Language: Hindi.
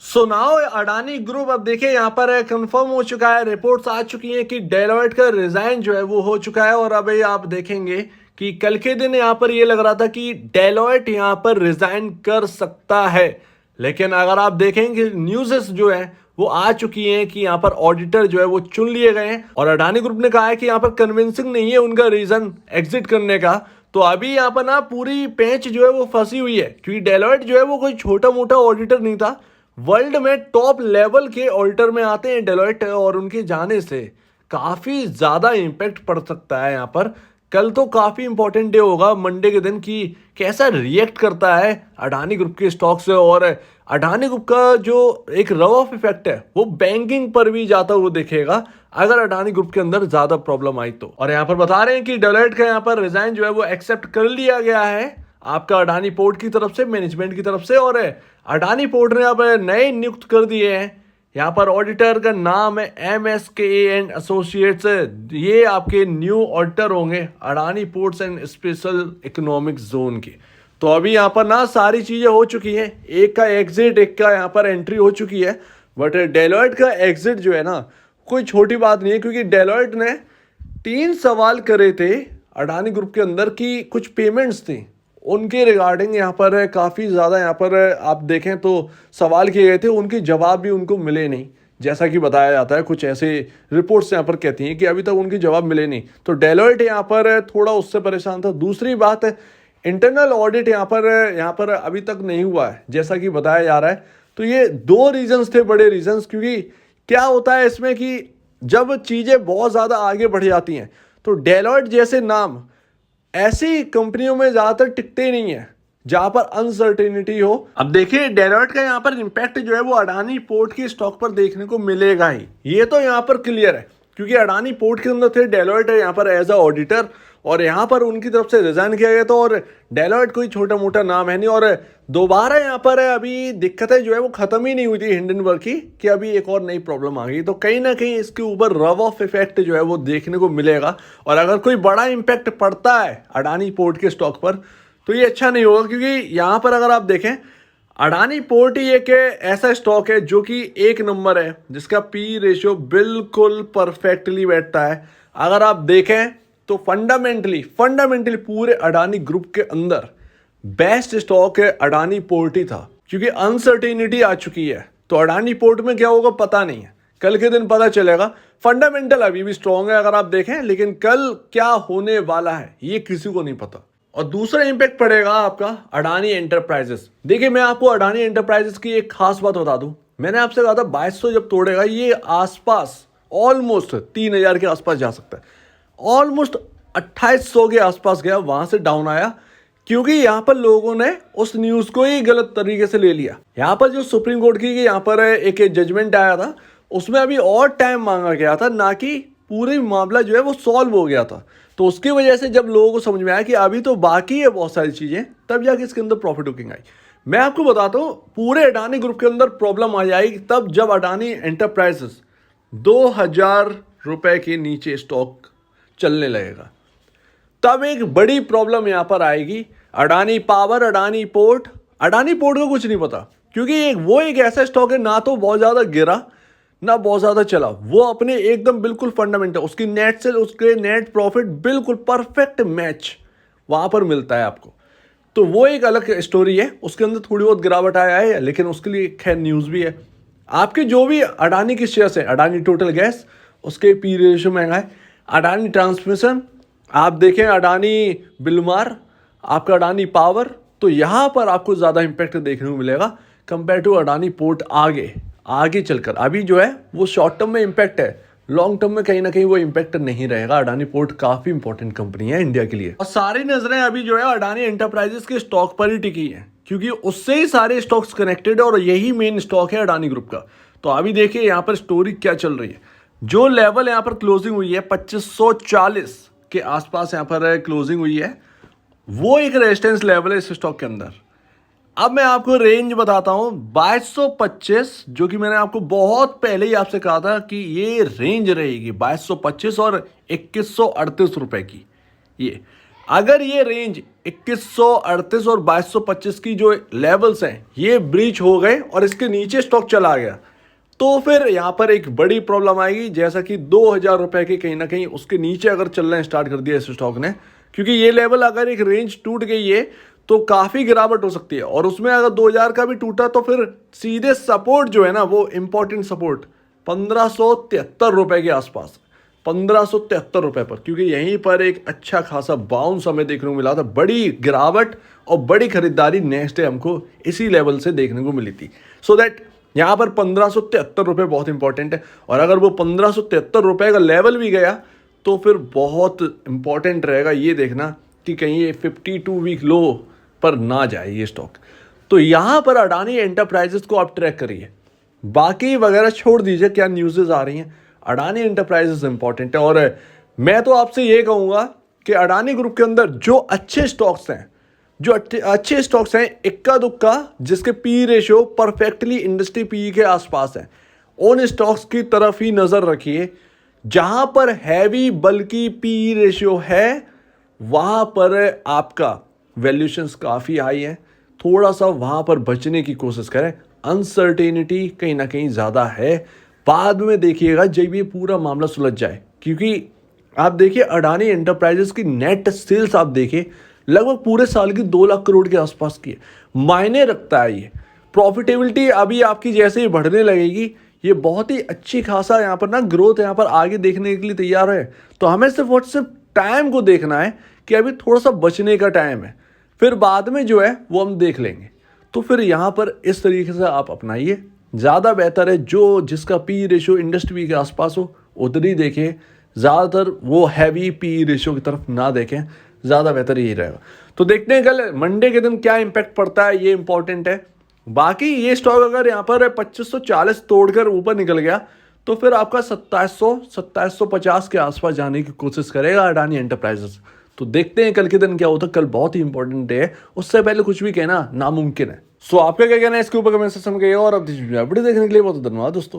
सो नाउ अडानी ग्रुप, अब देखिए यहाँ पर कंफर्म हो चुका है, रिपोर्ट्स आ चुकी हैं कि डेलॉयट का रिजाइन जो है वो हो चुका है। और अभी आप देखेंगे कि कल के दिन यहाँ पर ये लग रहा था कि डेलॉयट यहाँ पर रिजाइन कर सकता है, लेकिन अगर आप देखेंगे न्यूज़ जो है वो आ चुकी हैं कि यहाँ पर ऑडिटर जो है वो चुन लिए गए हैं। और अडानी ग्रुप ने कहा है कि यहाँ पर कन्विंसिंग नहीं है उनका रीजन एग्जिट करने का। तो अभी यहाँ पर ना पूरी पेंच जो है वो फंसी हुई है, क्योंकि डेलॉयट जो है वो कोई छोटा मोटा ऑडिटर नहीं था, वर्ल्ड में टॉप लेवल के ऑडिटर में आते हैं डेलॉयट। और उनके जाने से काफी ज्यादा इंपैक्ट पड़ सकता है यहाँ पर। कल तो काफी इंपॉर्टेंट डे होगा मंडे के दिन कि कैसा रिएक्ट करता है अडानी ग्रुप के स्टॉक से। और अडानी ग्रुप का जो एक रव ऑफ इफेक्ट है वो बैंकिंग पर भी जाता हुआ दिखेगा अगर अडानी ग्रुप के अंदर ज्यादा प्रॉब्लम आई तो। और यहाँ पर बता रहे हैं कि डेलॉयट का यहाँ पर रिजाइन जो है वो एक्सेप्ट कर लिया गया है आपका अडानी पोर्ट की तरफ से, मैनेजमेंट की तरफ से। और अडानी पोर्ट ने अब नए नियुक्त कर दिए हैं। यहाँ पर ऑडिटर का नाम है MSKA एंड एसोसिएट्स। ये आपके न्यू ऑडिटर होंगे Adani ports and special economic zone के। तो अभी यहाँ पर ना सारी चीजें हो चुकी हैं, एक का एग्जिट एक का यहाँ पर एंट्री हो चुकी है। बट डेलॉयट का एग्जिट जो है ना कोई छोटी बात नहीं है, क्योंकि डेलॉयट ने 3 सवाल करे थे अडानी ग्रुप के अंदर की कुछ पेमेंट्स थी उनके रिगार्डिंग। यहाँ पर काफ़ी ज़्यादा यहाँ पर आप देखें तो सवाल किए गए थे, उनके जवाब भी उनको मिले नहीं, जैसा कि बताया जाता है। कुछ ऐसे रिपोर्ट्स यहाँ पर कहती हैं कि अभी तक उनके जवाब मिले नहीं। तो डेलॉयट यहाँ पर थोड़ा उससे परेशान था। दूसरी बात है इंटरनल ऑडिट यहाँ पर अभी तक नहीं हुआ है, जैसा कि बताया जा रहा है। तो ये 2 रीजंस थे, बड़े रीजंस। क्योंकि क्या होता है इसमें कि जब चीज़ें बहुत ज़्यादा आगे बढ़ जाती हैं तो डेलॉयट जैसे नाम ऐसी कंपनियों में ज्यादातर टिकते ही नहीं है जहां पर अनसर्टेनिटी हो। अब देखिए डेलॉयट का यहाँ पर इंपैक्ट जो है वो अडानी पोर्ट के स्टॉक पर देखने को मिलेगा ही, ये तो यहाँ पर क्लियर है। क्योंकि अडानी पोर्ट के अंदर थे डेलॉयट है यहाँ पर एज अ ऑडिटर, और यहाँ पर उनकी तरफ से रिजाइन किया गया था। और डेलॉयट कोई छोटा मोटा नाम है नहीं। और दोबारा यहाँ पर अभी दिक्कतें जो है वो खत्म ही नहीं हुई थी हिंडनबर्ग की, कि अभी एक और नई प्रॉब्लम आ गई। तो कहीं ना कहीं इसके ऊपर रव ऑफ इफेक्ट जो है वो देखने को मिलेगा। और अगर कोई बड़ा इम्पैक्ट पड़ता है अडानी पोर्ट के स्टॉक पर तो ये अच्छा नहीं होगा। क्योंकि यहाँ पर अगर आप देखें अडानी पोर्ट ही एक ऐसा स्टॉक है जो कि 1 नंबर है, जिसका पी रेशियो बिल्कुल परफेक्टली बैठता है। अगर आप देखें तो फंडामेंटली पूरे अडानी ग्रुप के अंदर बेस्ट स्टॉक है अडानी पोर्ट ही था। क्योंकि अनसर्टेनिटी आ चुकी है तो अडानी पोर्ट में क्या होगा पता नहीं है, कल के दिन पता चलेगा। फंडामेंटल अभी भी स्ट्रांग है अगर आप देखें, लेकिन कल क्या होने वाला है ये किसी को नहीं पता। और दूसरा इंपैक्ट पड़ेगा आपका अडानी एंटरप्राइजेस। देखिए मैं आपको अडानी एंटरप्राइजेस की एक खास बात बता दूं, मैंने आपसे कहा था 2200 जब तोड़ेगा ये आसपास ऑलमोस्ट 3000 के आसपास जा सकता है। ऑलमोस्ट 2800 के आसपास गया, वहां से डाउन आया, क्योंकि यहां पर लोगों ने उस न्यूज को ही गलत तरीके से ले लिया। यहां पर जो सुप्रीम कोर्ट की यहां पर एक जजमेंट आया था उसमें अभी और टाइम मांगा गया था, ना कि पूरी मामला जो है वो सॉल्व हो गया था। तो उसकी वजह से जब लोगों को समझ में आया कि अभी तो बाकी है बहुत सारी चीजें, तब जाके इसके अंदर प्रॉफिट बुकिंग आई। मैं आपको बताता हूं पूरे अडानी ग्रुप के अंदर प्रॉब्लम आ जाएगी तब जब अडानी एंटरप्राइजेस 2000 रुपए के नीचे स्टॉक चलने लगेगा, तब एक बड़ी प्रॉब्लम यहां पर आएगी। अडानी पावर, अडानी पोर्ट को कुछ नहीं पता, क्योंकि वो एक ऐसा स्टॉक है ना तो बहुत ज्यादा गिरा ना बहुत ज्यादा चला, वो अपने एकदम बिल्कुल फंडामेंटल, उसकी नेट सेल उसके नेट प्रॉफिट बिल्कुल परफेक्ट मैच वहां पर मिलता है आपको। तो वो एक अलग स्टोरी है, उसके अंदर थोड़ी बहुत गिरावट आया है, लेकिन उसके लिए खैर न्यूज भी है। आपके जो भी अडानी के शेयर्स है, अडानी टोटल गैस उसके पी रेशियो महंगा है, अडानी ट्रांसमिशन आप देखें, अडानी बिलमार, आपका अडानी पावर, तो यहां पर आपको ज्यादा इंपैक्ट देखने को मिलेगा कंपेयर टू अडानी पोर्ट आगे चलकर। अभी जो है वो शॉर्ट टर्म में इंपैक्ट है, लॉन्ग टर्म में कहीं ना कहीं वो इंपैक्ट नहीं रहेगा। अडानी पोर्ट काफी इंपॉर्टेंट कंपनी है इंडिया के लिए, और सारी नजरें अभी जो है अडानी एंटरप्राइजेस के स्टॉक पर ही टिकी है, क्योंकि उससे ही सारे स्टॉक्स कनेक्टेड है और यही मेन स्टॉक है अडानी ग्रुप का। तो अभी देखिए यहाँ पर स्टोरी क्या चल रही है। जो लेवल यहाँ पर क्लोजिंग हुई है 2540 के आसपास यहाँ पर क्लोजिंग हुई है, वो एक रेजिस्टेंस लेवल है इस स्टॉक के अंदर। अब मैं आपको रेंज बताता हूं 2225, जो कि मैंने आपको बहुत पहले ही आपसे कहा था कि ये रेंज रहेगी 2225 और 2138 रुपए की। ये अगर ये रेंज 2138 और 2225 की जो लेवल्स हैं ये ब्रीच हो गए और इसके नीचे स्टॉक चला गया तो फिर यहाँ पर एक बड़ी प्रॉब्लम आएगी, जैसा कि 2000 रुपए के कहीं ना कहीं उसके नीचे अगर चलना स्टार्ट कर दिया इस स्टॉक ने, क्योंकि ये लेवल अगर एक रेंज टूट गई है तो काफी गिरावट हो सकती है। और उसमें अगर 2000 का भी टूटा तो फिर सीधे सपोर्ट जो है ना, वो इंपॉर्टेंट सपोर्ट 1573 रुपए के आसपास, 1573 रुपए पर, क्योंकि यहीं पर एक अच्छा खासा बाउंस हमें देखने को मिला था। बड़ी गिरावट और बड़ी खरीदारी नेक्स्ट डे हमको इसी लेवल से देखने को मिली थी। सो दैट यहाँ पर 1573 रुपये बहुत इंपॉर्टेंट है। और अगर वो 1573 रुपये का लेवल भी गया तो फिर बहुत इंपॉर्टेंट रहेगा ये देखना कि कहीं ये 52 वीक लो पर ना जाए ये स्टॉक। तो यहाँ पर अडानी एंटरप्राइजेस को आप ट्रैक करिए, बाकी वगैरह छोड़ दीजिए क्या न्यूज़ेस आ रही हैं। अडानी एंटरप्राइजेस इंपॉर्टेंट है। और मैं तो आपसे ये कहूँगा कि अडानी ग्रुप के अंदर जो अच्छे स्टॉक्स हैं, जो अच्छे स्टॉक्स हैं, इक्का दुक्का जिसके P ratio perfectly industry P के आसपास है, उन स्टॉक्स की तरफ ही नज़र रखिए। जहां पर हैवी बल्कि पी रेशियो है वहां पर आपका वैल्यूशंस काफ़ी हाई है, थोड़ा सा वहां पर बचने की कोशिश करें। अनसर्टेनिटी कहीं ना कहीं ज़्यादा है, बाद में देखिएगा जब ये पूरा मामला सुलझ जाए। क्योंकि आप देखिए अडानी एंटरप्राइजेस की नेट सेल्स आप देखिए लगभग पूरे साल की 2 लाख करोड़ के आसपास की है। मायने रखता है ये प्रॉफिटेबिलिटी। अभी आपकी जैसे ही बढ़ने लगेगी ये बहुत ही अच्छी खासा यहाँ पर ना ग्रोथ यहाँ पर आगे देखने के लिए तैयार है। तो हमें सिर्फ और सिर्फ टाइम को देखना है कि अभी थोड़ा सा बचने का टाइम है, फिर बाद में जो है वो हम देख लेंगे। तो फिर यहाँ पर इस तरीके से आप अपनाइए, ज़्यादा बेहतर है। जो जिसका पी रेशियो इंडस्ट्री के आसपास हो उधर ही देखें, ज़्यादातर वो हैवी पी रेशियो की तरफ ना देखें, ज़्यादा बेहतर यही रहेगा। तो देखते हैं कल मंडे के दिन क्या इम्पैक्ट पड़ता है, ये इंपॉर्टेंट है। बाकी ये स्टॉक अगर यहाँ पर 2540 तोड़कर ऊपर निकल गया तो फिर आपका 2750 के आसपास जाने की कोशिश करेगा अडानी एंटरप्राइजेस। तो देखते हैं कल के दिन क्या होता है। कल बहुत ही इंपॉर्टेंट डे है, उससे पहले कुछ भी कहना नामुमकिन है। सो आपका क्या कहना है इसके ऊपर कमेंट सेक्शन में कहिएगा। और अब वीडियो देखने के लिए बहुत धन्यवाद दोस्तों।